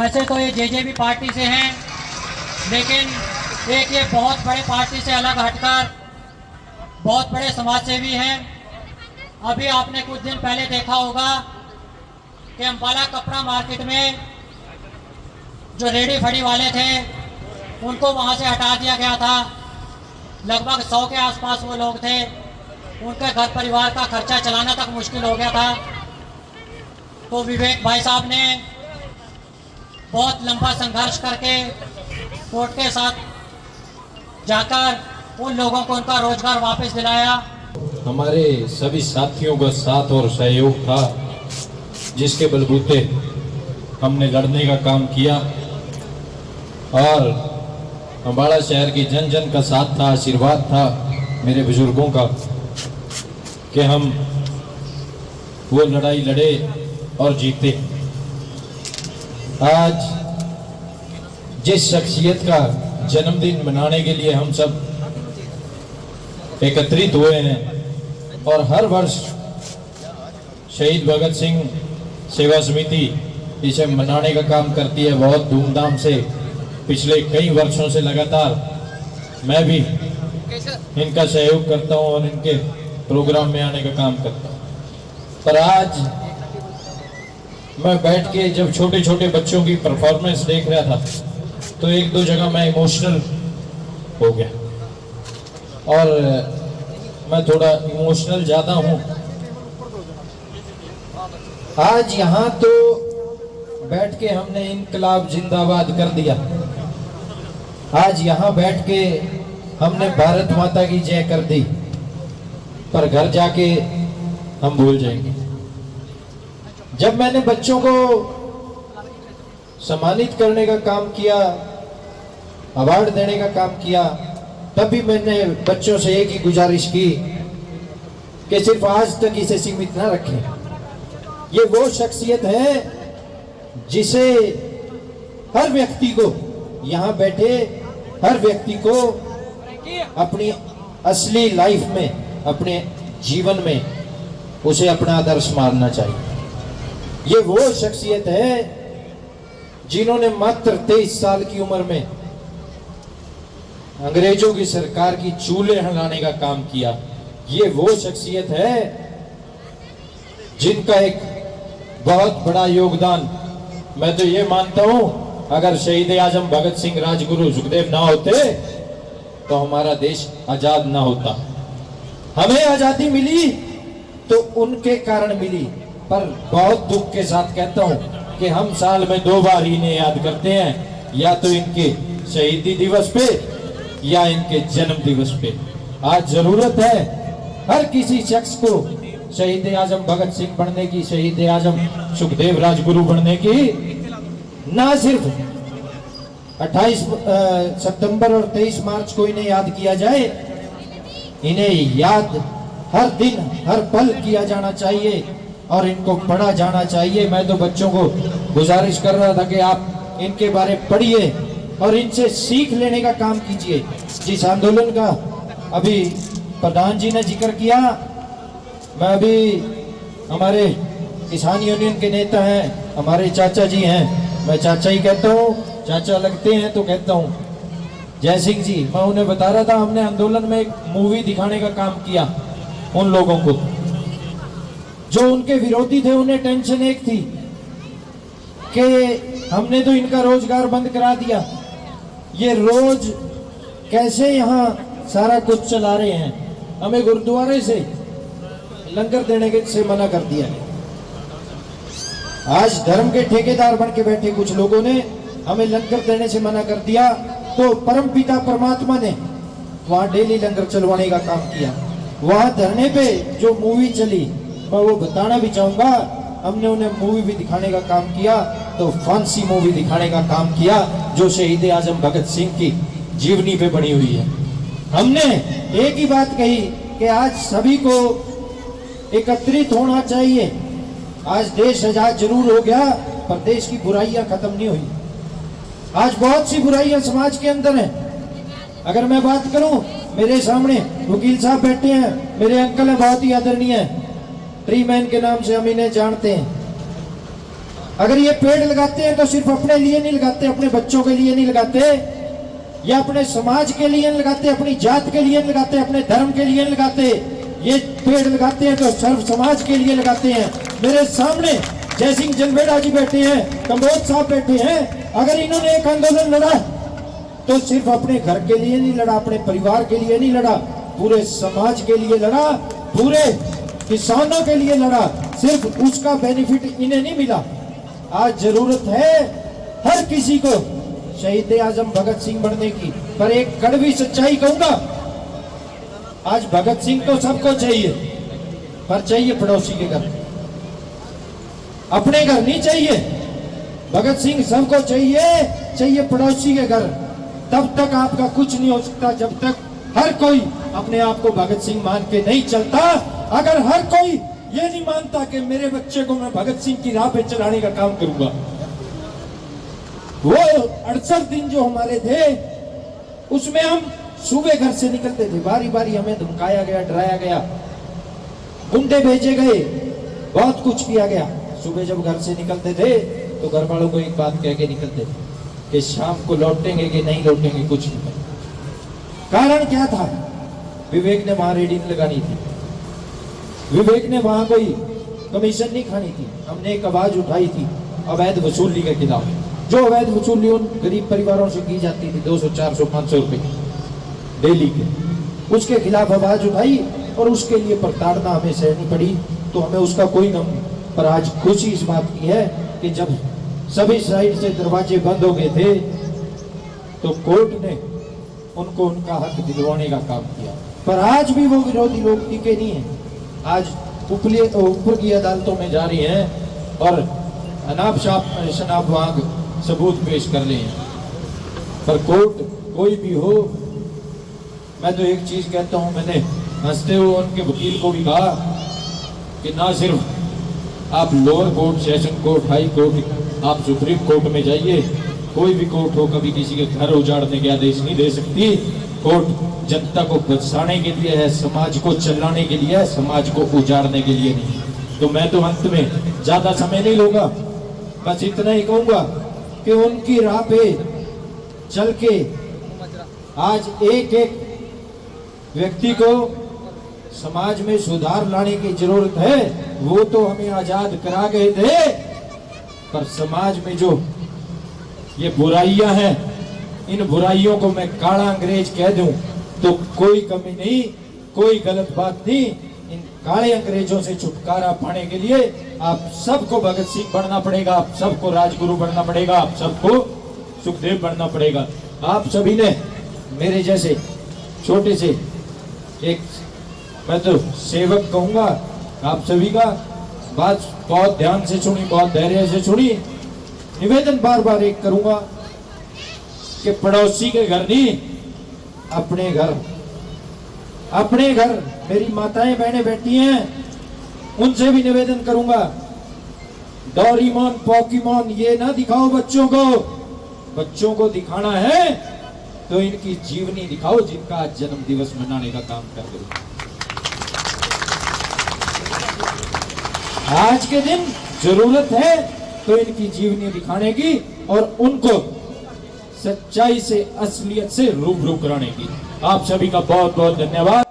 वैसे तो ये जेजेपी पार्टी से हैं, लेकिन एक ये बहुत बड़े पार्टी से अलग हटकर बहुत बड़े समाज सेवी हैं। अभी आपने कुछ दिन पहले देखा होगा कि अम्बाला कपड़ा मार्केट में जो रेडी फड़ी वाले थे उनको वहाँ से हटा दिया गया था। लगभग 100 के आसपास वो लोग थे। उनके घर परिवार का खर्चा चलाना तक मुश्किल हो गया था। तो विवेक भाई साहब ने बहुत लंबा संघर्ष करके कोर्ट के साथ जाकर उन लोगों को उनका रोजगार वापस दिलाया। हमारे सभी साथियों का साथ और सहयोग था, जिसके बलबूते हमने लड़ने का काम किया और अम्बाला शहर की जन जन का साथ था, आशीर्वाद था मेरे बुजुर्गों का कि हम वो लड़ाई लड़े और जीते। आज जिस शख्सियत का जन्मदिन मनाने के लिए हम सब एकत्रित हुए हैं और हर वर्ष शहीद भगत सिंह सेवा समिति इसे मनाने का काम करती है बहुत धूमधाम से। पिछले कई वर्षों से लगातार मैं भी इनका सहयोग करता हूं और इनके प्रोग्राम में आने का काम करता हूं। पर आज मैं बैठ के जब छोटे छोटे बच्चों की परफॉर्मेंस देख रहा था तो एक दो जगह मैं इमोशनल हो गया और मैं थोड़ा इमोशनल ज़्यादा हूं। आज यहाँ तो बैठ के हमने इनकलाब जिंदाबाद कर दिया। आज यहाँ बैठ के हमने भारत माता की जय कर दी, पर घर जाके हम भूल जाएंगे। जब मैंने बच्चों को सम्मानित करने का काम किया, अवार्ड देने का काम किया, तब भी मैंने बच्चों से एक ही गुजारिश की कि सिर्फ आज तक इसे सीमित ना रखें। ये वो शख्सियत है जिसे हर व्यक्ति को, यहाँ बैठे हर व्यक्ति को अपनी असली लाइफ में, अपने जीवन में उसे अपना आदर्श मानना चाहिए। ये वो शख्सियत है जिन्होंने मात्र 23 साल की उम्र में अंग्रेजों की सरकार की चूल्हे हिलाने का काम किया। ये वो शख्सियत है जिनका एक बहुत बड़ा योगदान, मैं तो ये मानता हूं, अगर शहीद आजम भगत सिंह राजगुरु सुखदेव ना होते तो हमारा देश आजाद ना होता। हमें आजादी मिली तो उनके कारण मिली, पर बहुत दुख के साथ कहता हूं कि हम साल में 2 बार इन्हें याद करते हैं, या तो इनके शहीदी दिवस पे या इनके जन्म दिवस पे। आज जरूरत है हर किसी शख्स को शहीद आजम भगत सिंह बनने की, शहीद आजम सुखदेव राजगुरु बनने की। ना सिर्फ 28 सितंबर और 23 मार्च को इन्हें याद किया जाए, इन्हें याद हर दिन हर पल किया जाना चाहिए और इनको पढ़ा जाना चाहिए। मैं तो बच्चों को गुजारिश कर रहा था कि आप इनके बारे पढ़िए और इनसे सीख लेने का काम कीजिए। जिस आंदोलन का अभी प्रधान जी ने जिक्र किया, मैं अभी हमारे किसान यूनियन के नेता हैं, हमारे चाचा जी हैं, मैं चाचा ही कहता हूँ, चाचा लगते हैं तो कहता हूँ, जय सिंह जी। मैं उन्हें बता रहा था हमने आंदोलन में एक मूवी दिखाने का काम किया उन लोगों को जो उनके विरोधी थे। उन्हें टेंशन एक थी कि हमने तो इनका रोजगार बंद करा दिया, ये रोज कैसे यहाँ सारा कुछ चला रहे हैं, हमें गुरुद्वारे से लंगर देने के से मना कर दिया। आज धर्म के ठेकेदार बन के बैठे कुछ लोगों ने हमें लंगर देने से मना कर दिया, तो परमपिता परमात्मा ने वहां डेली लंगर चलवाने का काम किया। वहां धरने पे जो मूवी चली, मैं वो बताना भी चाहूंगा, हमने उन्हें मूवी भी दिखाने का काम किया, तो फांसी मूवी दिखाने का काम किया जो शहीद आजम भगत सिंह की जीवनी पे बनी हुई है। हमने एक ही बात कही कि आज सभी को एकत्रित होना चाहिए। आज देश आजाद जरूर हो गया, पर देश की बुराइयां खत्म नहीं हुई। आज बहुत सी बुराइयां समाज के अंदर हैं। अगर मैं बात करूं, मेरे सामने वकील साहब बैठे हैं, मेरे अंकल हैं, बहुत ही आदरणीय है, ट्री मैन के नाम से हम इन्हें जानते हैं। अगर ये पेड़ लगाते हैं तो सिर्फ अपने लिए नहीं लगाते, अपने बच्चों के लिए नहीं लगाते, या अपने समाज के लिए नहीं लगाते, अपनी जात के लिए नहीं लगाते, अपने धर्म के लिए नहीं लगाते। ये पेड़ लगाते हैं तो सर्व समाज के लिए लगाते हैं। मेरे सामने जय सिंह जनवेड़ा जी बैठे हैं, कंबोज साहब बैठे हैं। अगर इन्होंने एक आंदोलन लड़ा तो सिर्फ अपने घर के लिए नहीं लड़ा, अपने परिवार के लिए नहीं लड़ा, पूरे समाज के लिए लड़ा, पूरे किसानों के लिए लड़ा। सिर्फ उसका बेनिफिट इन्हें नहीं मिला। आज जरूरत है हर किसी को शहीद आजम भगत सिंह बनने की। पर एक कड़वी सच्चाई कहूंगा, आज भगत सिंह तो सबको चाहिए, पर चाहिए पड़ोसी के घर, अपने घर नहीं चाहिए। भगत सिंह सबको चाहिए पड़ोसी के घर। तब तक आपका कुछ नहीं हो सकता जब तक हर कोई अपने आप को भगत सिंह मान के नहीं चलता। अगर हर कोई ये नहीं मानता कि मेरे बच्चे को मैं भगत सिंह की राह पे चलाने का काम करूंगा, वो 68 दिन जो हमारे थे उसमें हम सुबह घर से निकलते थे, बारी बारी हमें धमकाया गया, डराया गया, गुंडे भेजे गए, बहुत कुछ किया गया। सुबह जब घर से निकलते थे तो घर वालों को एक बात कह के निकलते थे कि शाम को लौटेंगे कि नहीं लौटेंगे कुछ नहीं। कारण क्या था? विवेक ने वहां रेडी लगानी थी, विवेक ने वहां कोई कमीशन नहीं खानी थी। हमने एक आवाज उठाई थी अवैध वसूली के खिलाफ। जो अवैध वसूली उन गरीब परिवारों से की जाती थी 200, 400, 500 रुपए डेली के, उसके खिलाफ आवाज उठाई और उसके लिए प्रताड़ना हमें सहनी पड़ी, तो हमें उसका कोई गम नहीं। पर आज खुशी इस बात की है कि जब सभी साइड से दरवाजे बंद हो गए थे तो कोर्ट ने उनको उनका हक दिलवाने का काम किया। पर आज भी वो विरोधी लोग टिके नहीं है। आज ऊपर की अदालतों में जा रही हैं और अनाप शनाप वांग सबूत पेश कर रहे हैं। पर कोर्ट कोई भी हो, मैं तो एक चीज कहता हूं, मैंने हंसते हुए उनके वकील को भी कहा कि ना सिर्फ आप lower court, session court, high court, आप सुप्रीम कोर्ट में जाइए, कोई भी कोर्ट हो, कभी किसी के घर उजाड़ने के आदेश नहीं दे सकती। कोर्ट जनता को बचाने के लिए है, समाज को चलाने के लिए है, समाज को उजाड़ने के लिए नहीं। तो मैं तो अंत में ज्यादा समय नहीं लूंगा, बस इतना ही कहूंगा कि उनकी राह पे चल के आज एक एक व्यक्ति को समाज में सुधार लाने की जरूरत है। वो तो हमें आजाद करा गए थे, पर समाज में जो ये बुराइयां हैं, इन बुराइयों को मैं काला अंग्रेज कह दूं तो कोई कमी नहीं, कोई गलत बात नहीं। इन काले अंग्रेजों से छुटकारा पाने के लिए आप सबको भगत सिंह बनना पड़ेगा, आप सबको राजगुरु बनना पड़ेगा, आप सबको सुखदेव बनना पड़ेगा। आप सभी ने मेरे जैसे छोटे से एक, मैं तो सेवक कहूंगा, आप सभी का बात बहुत ध्यान से सुनी, बहुत धैर्य से सुनी। निवेदन बार बार एक करूंगा कि पड़ोसी के घर नहीं, अपने घर, अपने घर। मेरी माताएं बहनें बैठी हैं, उनसे भी निवेदन करूंगा, डोरेमोन पोकेमोन ये ना दिखाओ बच्चों को। बच्चों को दिखाना है तो इनकी जीवनी दिखाओ, जिनका आज जन्म दिवस मनाने का काम कर रहे हो। आज के दिन जरूरत है तो इनकी जीवनी दिखाने की और उनको सच्चाई से, असलियत से रूबरू कराने की। आप सभी का बहुत बहुत धन्यवाद।